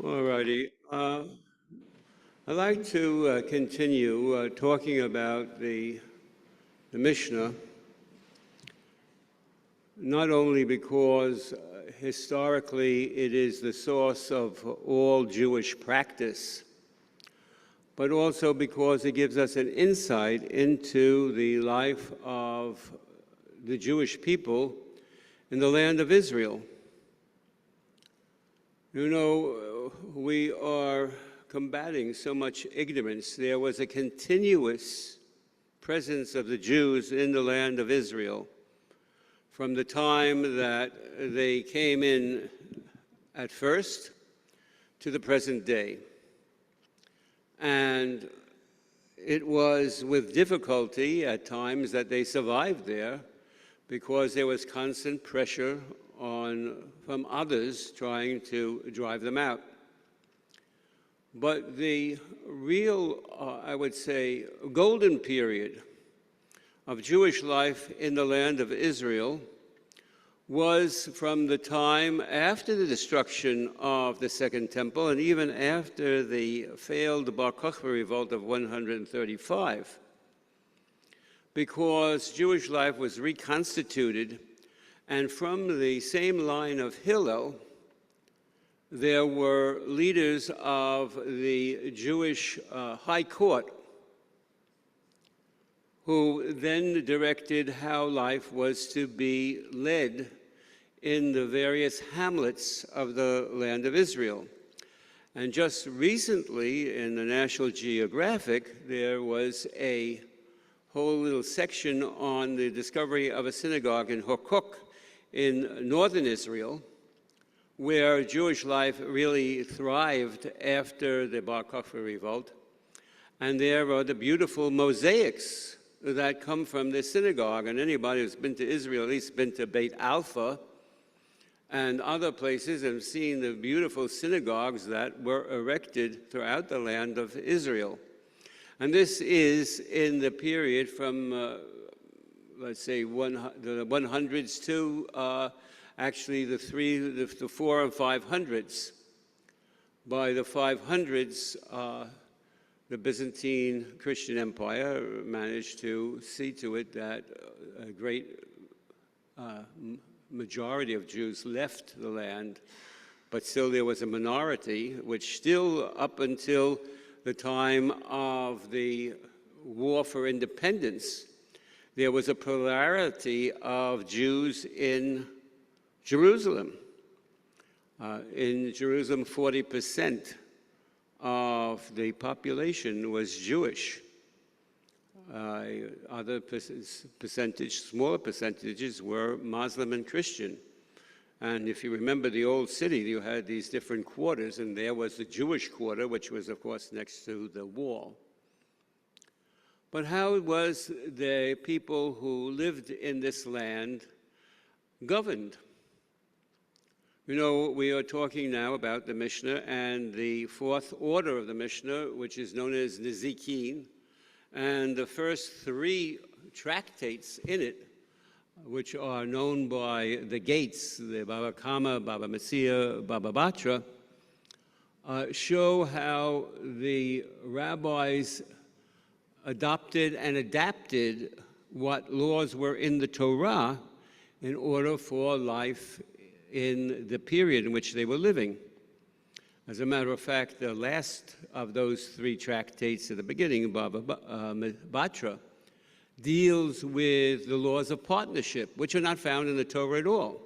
All righty. I'd like to continue talking about the Mishna, not only because historically it is the source of all Jewish practice, but also because it gives us an insight into the life of the Jewish people in the land of Israel. You know, we are combating so much ignorance. There was a continuous presence of the Jews in the land of Israel from the time that they came in at first to the present day. And it was with difficulty at times that they survived there because there was constant pressure from others trying to drive them out. But the real, I would say, golden period of Jewish life in the land of Israel was from the time after the destruction of the Second Temple and even after the failed Bar Kokhba revolt of 135, because Jewish life was reconstituted, and from the same line of Hillel, there were leaders of the Jewish High Court who then directed how life was to be led in the various hamlets of the land of Israel. And just recently in the National Geographic, there was a whole little section on the discovery of a synagogue in Hukok in northern Israel, where Jewish life really thrived after the Bar Kokhba revolt. And there are the beautiful mosaics that come from this synagogue. And anybody who's been to Israel, at least been to Beit Alpha and other places, and seen the beautiful synagogues that were erected throughout the land of Israel. And this is in the period from, let's say, the 100s to actually the 4 and 500s. By the 500s, the Byzantine Christian Empire managed to see to it that a great majority of Jews left the land, but still there was a minority, which still up until the time of the War for Independence, there was a plurality of Jews in Jerusalem. In Jerusalem, 40% of the population was Jewish. Other smaller percentages were Muslim and Christian. And if you remember the old city, you had these different quarters, and there was the Jewish quarter, which was, of course, next to the wall. But how was the people who lived in this land governed? You know, we are talking now about the Mishna and the fourth order of the Mishna, which is known as Nezikin. And the first three tractates in it, which are known by the gates, the Baba Kama, Baba Messiah, Baba Batra, show how the rabbis adopted and adapted what laws were in the Torah in order for life in the period in which they were living. As a matter of fact, the last of those three tractates at the beginning, Baba Batra, deals with the laws of partnership, which are not found in the Torah at all.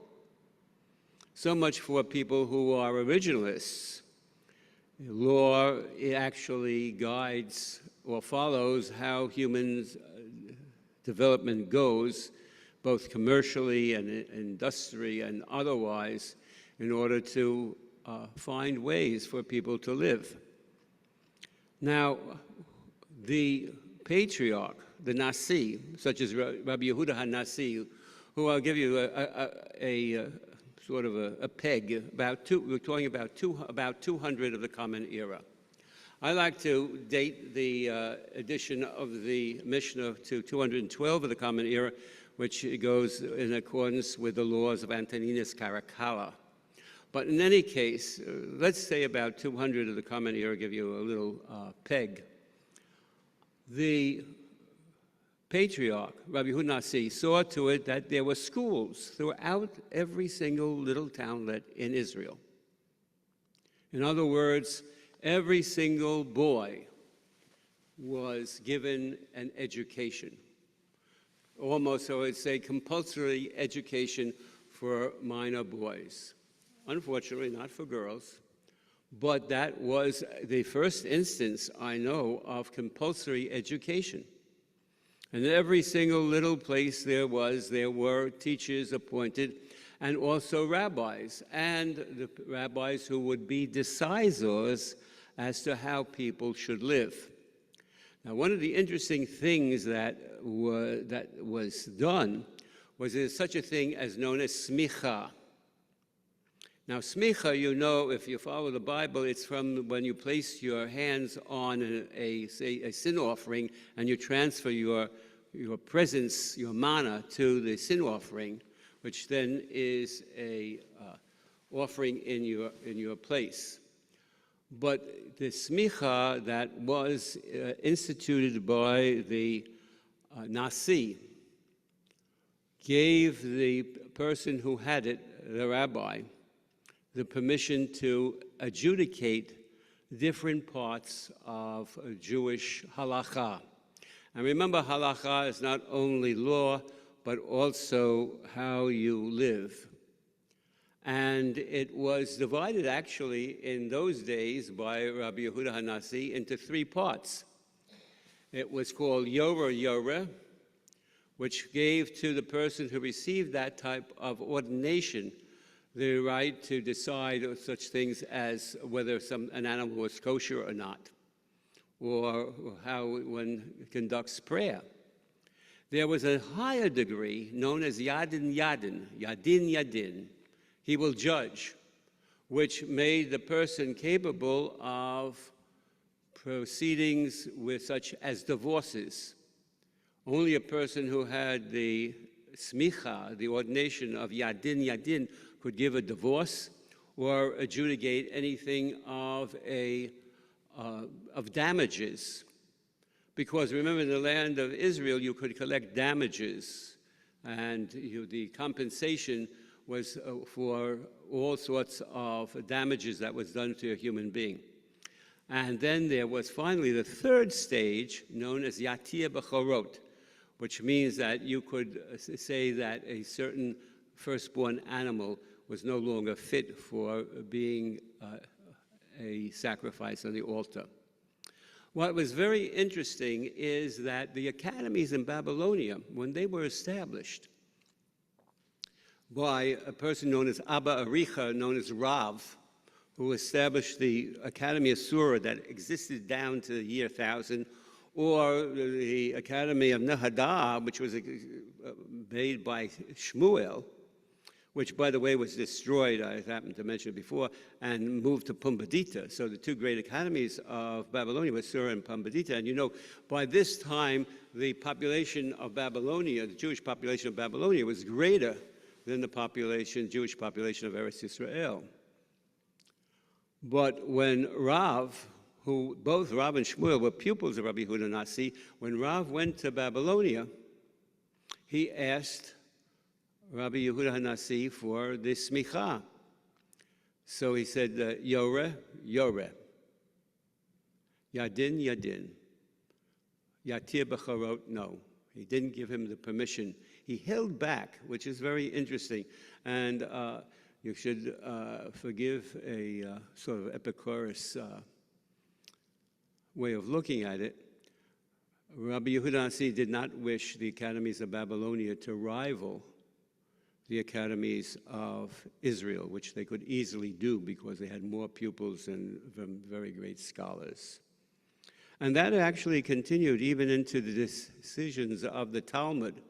So much for people who are originalists. Law actually guides or follows how humans' development goes, both commercially and industry and otherwise, in order to find ways for people to live. Now, the patriarch, the Nasi, such as Rabbi Yehuda HaNasi, who I'll give you a sort of a peg, we're talking about 200 of the Common Era. I like to date the edition of the Mishna to 212 of the Common Era, which goes in accordance with the laws of Antoninus Caracalla. But in any case, let's say about 200 of the common era, give you a little peg. The patriarch, Rabbi Yehuda HaNasi, saw to it that there were schools throughout every single little townlet in Israel. In other words, every single boy was given an education. Almost, I would say, compulsory education for minor boys. Unfortunately, not for girls. But that was the first instance I know of compulsory education. And every single little place there were teachers appointed, and also rabbis, and the rabbis who would be decisors as to how people should live. Now, one of the interesting things that was done was there's such a thing as known as Smicha. Now, Smicha, you know, if you follow the Bible, it's from when you place your hands on a sin offering and you transfer your presence, your mana, to the sin offering, which then is a offering in your place. But the Smicha that was instituted by the Nasi gave the person who had it, the rabbi, the permission to adjudicate different parts of Jewish halakha. And remember, halakha is not only law, but also how you live. And it was divided, actually, in those days by Rabbi Yehuda HaNasi into three parts. It was called Yoreh Yoreh, which gave to the person who received that type of ordination the right to decide such things as whether an animal was kosher or not, or how one conducts prayer. There was a higher degree known as Yadin Yadin, Yadin Yadin. He will judge, which made the person capable of proceedings with such as divorces. Only a person who had the smicha, the ordination of Yadin Yadin, could give a divorce or adjudicate anything of damages. Because remember, in the land of Israel, you could collect damages, and the compensation was for all sorts of damages that was done to a human being. And then there was finally the third stage, known as Yatir b'chorot, which means that you could say that a certain firstborn animal was no longer fit for being a sacrifice on the altar. What was very interesting is that the academies in Babylonia, when they were established by a person known as Abba Aricha, known as Rav, who established the Academy of Surah that existed down to the year 1000, or the Academy of Nehada, which was made by Shmuel, which, by the way, was destroyed, I happened to mention it before, and moved to Pumbedita. So the two great academies of Babylonia were Surah and Pumbedita. And you know, by this time, the population of Babylonia, the Jewish population of Babylonia, was greater than the Jewish population of Eretz Yisrael. But when Rav, who both Rav and Shmuel were pupils of Rabbi Yehuda HaNasi, when Rav went to Babylonia, he asked Rabbi Yehuda HaNasi for the smicha. So he said, Yoreh Yoreh, Yadin Yadin, Yatir b'chorot, no. He didn't give him the permission. He held back, which is very interesting. And you should forgive a sort of Epicurus way of looking at it. Rabbi Yehuda HaNasi did not wish the academies of Babylonia to rival the academies of Israel, which they could easily do because they had more pupils and very great scholars. And that actually continued even into the decisions of the Talmud,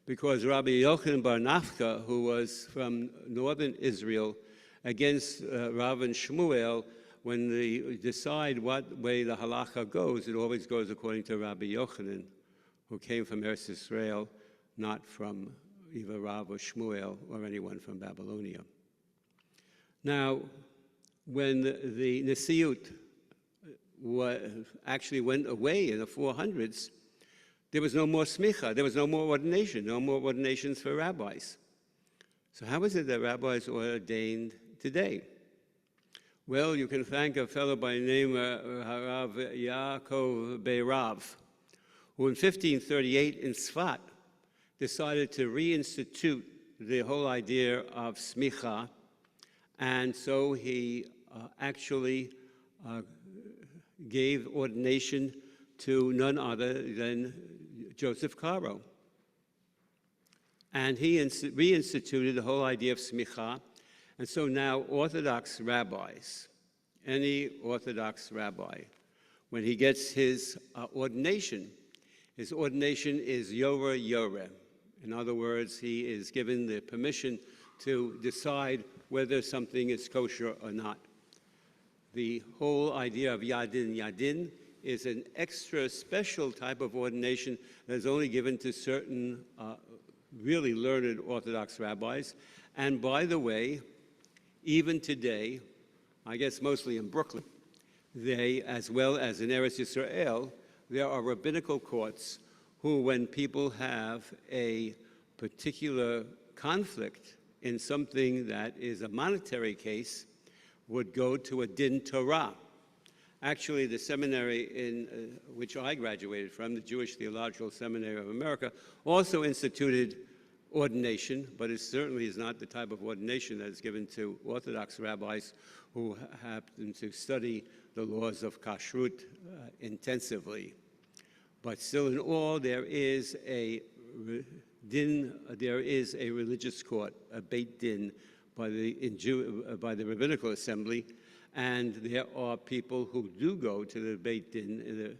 because Rabbi Yochanan bar Nafka, who was from northern Israel, against Rav and Shmuel, when they decide what way the halacha goes, it always goes according to Rabbi Yochanan, who came from Eretz Yisrael, not from either Rav or Shmuel or anyone from Babylonia. Now, when the Nasiut actually went away in the 400s, there was no more Smicha, there was no more ordination, no more ordinations for rabbis. So how is it that rabbis are ordained today? Well, you can thank a fellow by the name of Rav Yaakov Beirav, who in 1538 in Tzfat decided to reinstitute the whole idea of Smicha, and so he actually gave ordination to none other than Joseph Caro. And he reinstituted the whole idea of Smicha, and so now Orthodox rabbis, any Orthodox rabbi, when he gets his ordination is Yoreh Yoreh. In other words, he is given the permission to decide whether something is kosher or not. The whole idea of Yadin Yadin is an extra special type of ordination that is only given to certain really learned Orthodox rabbis. And by the way, even today, I guess mostly in Brooklyn, they, as well as in Eretz Yisrael, there are rabbinical courts who, when people have a particular conflict in something that is a monetary case, would go to a din Torah. Actually, the seminary in which I graduated from, the Jewish Theological Seminary of America, also instituted ordination, but it certainly is not the type of ordination that is given to Orthodox rabbis who happen to study the laws of kashrut intensively. But still, in all, there is a religious court, a Beit Din, by the Rabbinical Assembly, and there are people who do go to the Beit Din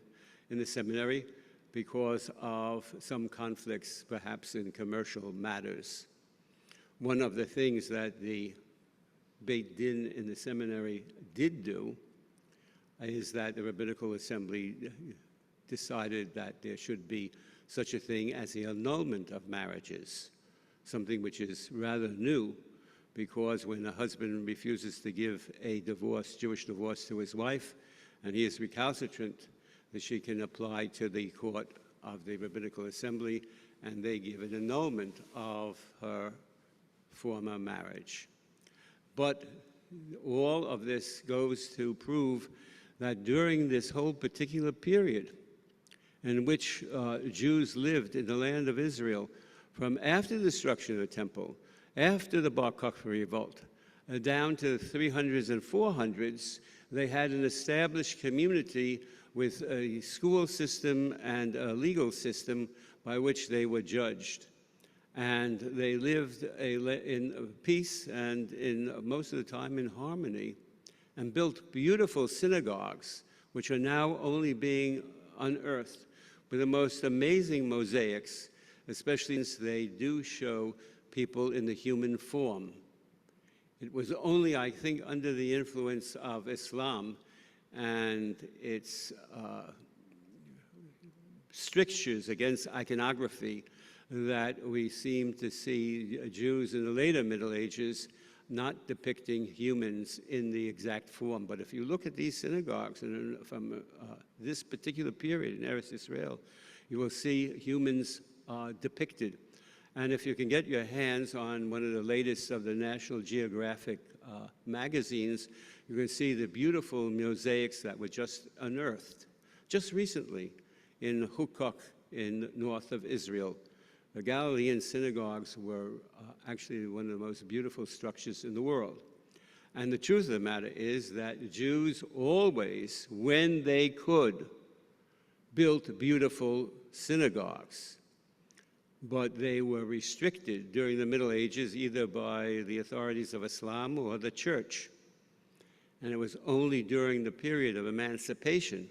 in the seminary because of some conflicts, perhaps in commercial matters. One of the things that the Beit Din in the seminary did do is that the Rabbinical Assembly decided that there should be such a thing as the annulment of marriages, something which is rather new, because when a husband refuses to give a divorce, Jewish divorce, to his wife, and he is recalcitrant, that she can apply to the court of the Rabbinical Assembly, and they give an annulment of her former marriage. But all of this goes to prove that during this whole particular period in which Jews lived in the land of Israel, from after the destruction of the temple, after the Bar Kokhba revolt, down to the 300s and 400s, they had an established community with a school system and a legal system by which they were judged. And they lived in peace and in most of the time in harmony, and built beautiful synagogues, which are now only being unearthed, with the most amazing mosaics, especially since they do show people in the human form. It was only, I think, under the influence of Islam and its strictures against iconography that we seem to see Jews in the later Middle Ages not depicting humans in the exact form. But if you look at these synagogues from this particular period in Eretz Yisrael, you will see humans depicted. And if you can get your hands on one of the latest of the National Geographic magazines, you can see the beautiful mosaics that were just unearthed, just recently, in Hukok in north of Israel. The Galilean synagogues were actually one of the most beautiful structures in the world. And the truth of the matter is that Jews always, when they could, built beautiful synagogues. But they were restricted during the Middle Ages either by the authorities of Islam or the church. And it was only during the period of emancipation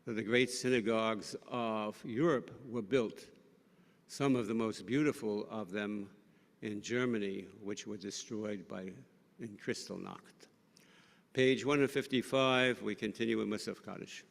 that the great synagogues of Europe were built, some of the most beautiful of them in Germany, which were destroyed in Kristallnacht. Page 155, we continue with Musaf Kaddish.